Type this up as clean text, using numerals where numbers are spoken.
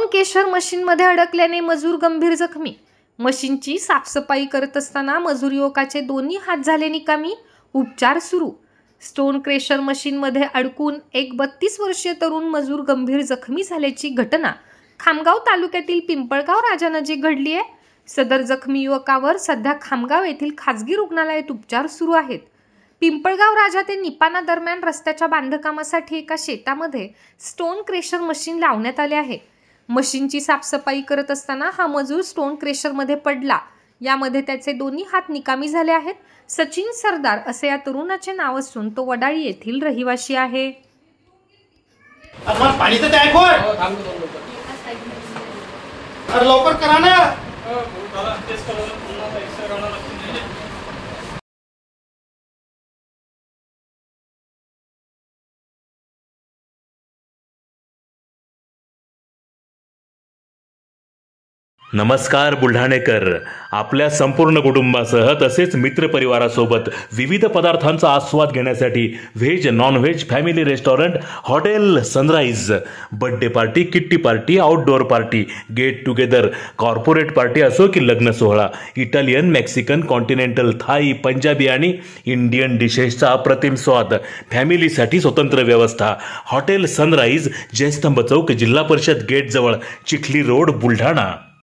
Stone crusher मशीनमध्ये अडकल्याने मजूर गंभीर जखमी। मशीनची साफसफाई करत असताना मजूर युवकाचे दोन्ही हात झाले निकामी, उपचार सुरू। स्टोन क्रेशर मशीनमध्ये अडकून एक 32 वर्षीय तरुण मजूर गंभीर जखमी झाल्याची घटना खामगाव तालुक्यातील पिंपळगाव राजानजीक घडली आहे। सदर जखमी युवकावर सध्या खामगाव येथील खाजगी रुग्णालयात उपचार सुरू आहेत। पिंपळगाव राजा ते निपाणा दरम्यान रस्त्याच्या बांधकामासाठी एका शेतामध्ये स्टोन क्रेशर मशीन लावण्यात आले आहे। मशीनची साफसफाई करत असताना हा मजूर स्टोन क्रेशरमध्ये पडला। यामध्ये त्याचे दोन्ही हात निकामी झाले आहेत। सचिन सरदार असे या तरुणाचे नाव असून तो वडाळी येथील रहिवासी आहे। पाणी तर द्या कोण? अरे लवकर करा ना। नमस्कार बुलढाणेकर, आपल्या संपूर्ण कुटुंबासह तसेच मित्रपरिवारासोबत विविध पदार्थांचा आस्वाद घेण्यासाठी veg non veg family restaurant hotel sunrise birthday party, kitty party, outdoor party, get together, corporate party असो की लग्न सोहळा, Italian, Mexican, continental, Thai, Punjabi आणि इंडियन डिशेसचा अप्रतिम स्वाद, फॅमिलीसाठी स्वतंत्र व्यवस्था। हॉटेल सनराइज, जयस्तंभ चौक, जिल्हा परिषद गेट जवळ, चिखली रोड, बुलढाणा।